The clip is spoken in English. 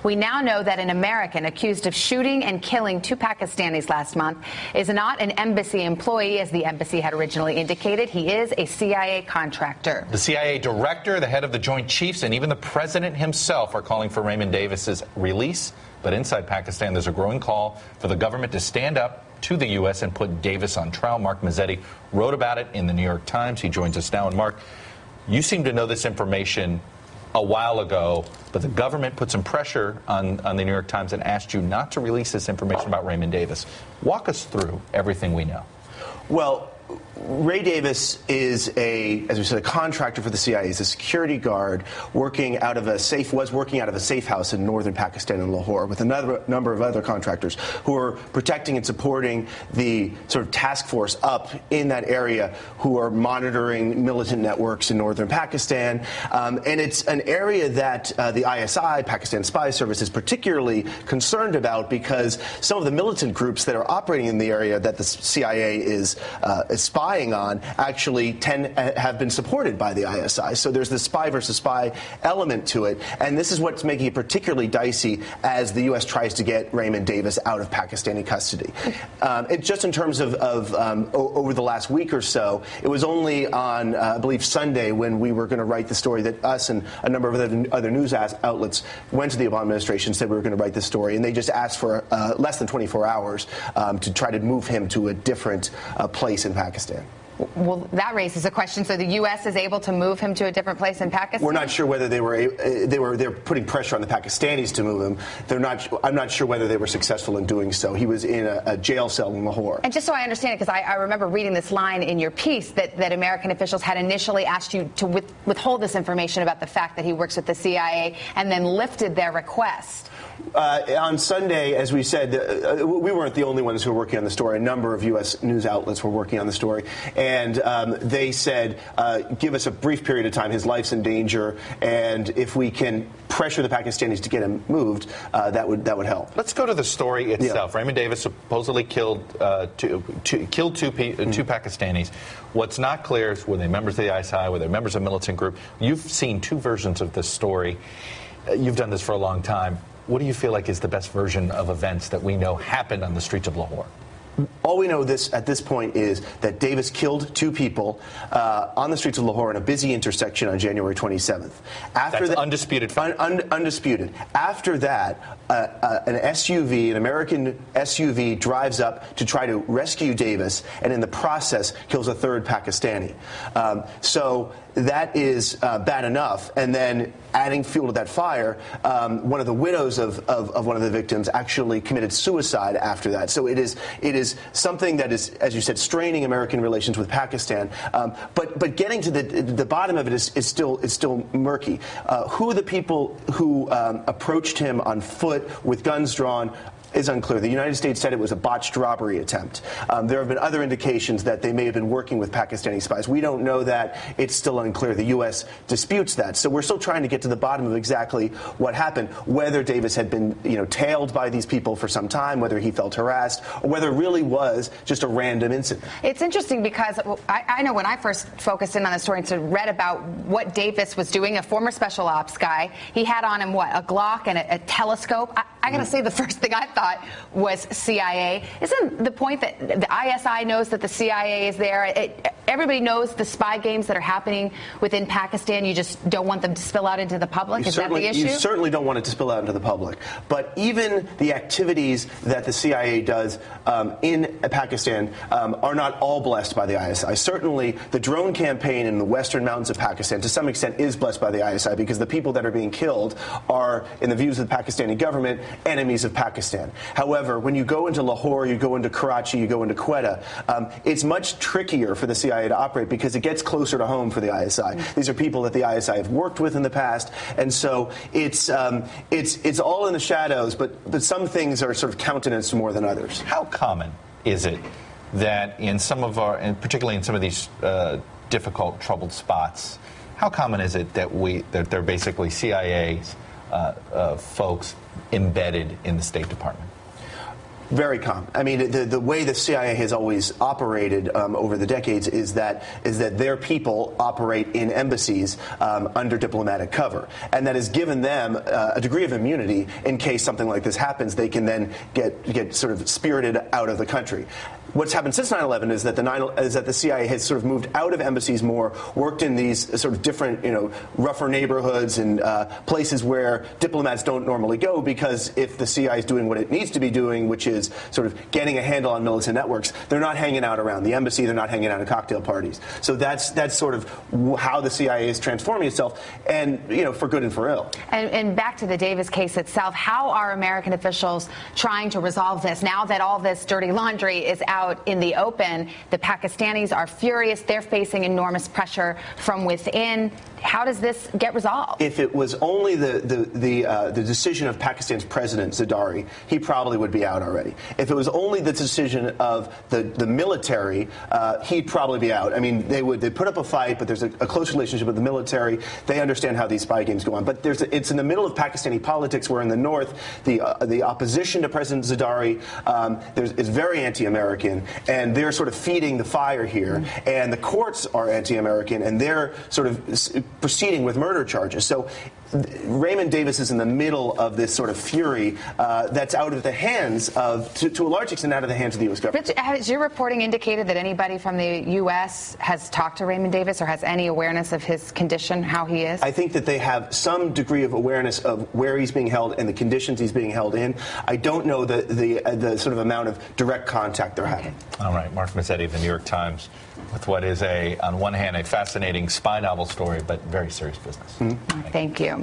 We now know that an American accused of shooting and killing 2 Pakistanis last month is not an embassy employee, as the embassy had originally indicated. He is a CIA contractor. The CIA director, the head of the Joint Chiefs, and even the president himself are calling for Raymond Davis's release. But inside Pakistan, there's a growing call for the government to stand up to the U.S. and put Davis on trial. Mark Mazzetti wrote about it in the New York Times. He joins us now. And Mark, you seem to know this information a while ago, but the government put some pressure on the New York Times and asked you not to release this information about Raymond Davis. Walk us through everything we know. Well, Ray Davis is as we said, a contractor for the CIA. He's a security guard working out of a safe house in northern Pakistan in Lahore with another number of other contractors who are protecting and supporting the sort of task force up in that area who are monitoring militant networks in northern Pakistan. And it's an area that the ISI, Pakistan Spy Service, is particularly concerned about because some of the militant groups that are operating in the area that the CIA is spying on actually have been supported by the ISI. So there's this spy versus spy element to it. And this is what's making it particularly dicey as the U.S. tries to get Raymond Davis out of Pakistani custody. Just in terms of over the last week or so, it was only on, I believe, Sunday when we were going to write the story that us and a number of other news outlets went to the Obama administration and said we were going to write this story. And they just asked for less than 24 hours to try to move him to a different place in Pakistan. Well, that raises a question. So the U.S. is able to move him to a different place in Pakistan? We're not sure whether they're putting pressure on the Pakistanis to move him. I'm not sure whether they were successful in doing so. He was in a jail cell in Lahore. And just so I understand it, because I remember reading this line in your piece that American officials had initially asked you to withhold this information about the fact that he works with the CIA and then lifted their request. On Sunday, as we said, we weren't the only ones who were working on the story. A number of U.S. news outlets were working on the story. And they said, give us a brief period of time. His life's in danger. And if we can pressure the Pakistanis to get him moved, that would help. Let's go to the story itself. Yeah. Raymond Davis supposedly killed two Pakistanis. What's not clear is were they members of the ISI, were they members of a militant group? You've seen two versions of this story. You've done this for a long time. What do you feel like is the best version of events that we know happened on the streets of Lahore? All we know at this point is that Davis killed 2 people on the streets of Lahore in a busy intersection on January 27th. That's undisputed fact. Undisputed. After that, an American SUV drives up to try to rescue Davis, and in the process kills a 3rd Pakistani. So that is bad enough. And then adding fuel to that fire, one of the widows of one of the victims actually committed suicide after that. So it is something that is, as you said, straining American relations with Pakistan. But getting to the bottom of it is still murky. Who the people who approached him on foot with guns drawn is unclear. The United States said it was a botched robbery attempt. There have been other indications that they may have been working with Pakistani spies. We don't know that. It's still unclear. The U.S. disputes that. So we're still trying to get to the bottom of exactly what happened, whether Davis had been tailed by these people for some time, whether he felt harassed, or whether it really was just a random incident. It's interesting because I know when I first focused in on the story and read about what Davis was doing, a former special ops guy, he had on him, a Glock and a telescope. I got to say the first thing I thought was CIA. Isn't the point that the ISI knows that the CIA is there? Everybody knows the spy games that are happening within Pakistan. You just don't want them to spill out into the public? Is that the issue? You certainly don't want it to spill out into the public. But even the activities that the CIA does in Pakistan are not all blessed by the ISI. Certainly, the drone campaign in the western mountains of Pakistan, to some extent, is blessed by the ISI because the people that are being killed are, in the views of the Pakistani government, enemies of Pakistan. However, when you go into Lahore, you go into Karachi, you go into Quetta, it's much trickier for the CIA to operate because it gets closer to home for the ISI. These are people that the ISI have worked with in the past, and so it's all in the shadows, but some things are sort of countenanced more than others. How common is it that in some of and particularly in some of these difficult, troubled spots, how common is it that they're basically CIA folks embedded in the State Department? Very common. I mean, the way the CIA has always operated over the decades is that their people operate in embassies under diplomatic cover, and that has given them a degree of immunity in case something like this happens. They can then get sort of spirited out of the country. What's happened since 9/11 is that the CIA has sort of moved out of embassies more, worked in these sort of different, rougher neighborhoods and places where diplomats don't normally go, because if the CIA is doing what it needs to be doing, which is sort of getting a handle on militant networks, they're not hanging out around the embassy, they're not hanging out at cocktail parties. So that's sort of how the CIA is transforming itself, and for good and for ill. And back to the Davis case itself, how are American officials trying to resolve this now that all this dirty laundry is out in the open? The Pakistanis are furious. They're facing enormous pressure from within. How does this get resolved? If it was only the decision of Pakistan's president, Zardari, he probably would be out already. If it was only the decision of the military, he'd probably be out. I mean, they'd put up a fight, but there's a close relationship with the military. They understand how these spy games go on. But it's in the middle of Pakistani politics, where in the north, the opposition to President Zardari is very anti-American, and they're sort of feeding the fire here. And the courts are anti-American, and they're sort of proceeding with murder charges. So Raymond Davis is in the middle of this sort of fury that's out of the hands of, to a large extent, out of the hands of the U.S. government. Rich, has your reporting indicated that anybody from the U.S. has talked to Raymond Davis or has any awareness of his condition, how he is? I think that they have some degree of awareness of where he's being held and the conditions he's being held in. I don't know the sort of amount of direct contact they're having. All right, Mark Mazzetti of the New York Times, with what is on one hand, a fascinating spy novel story, but very serious business. Thank you.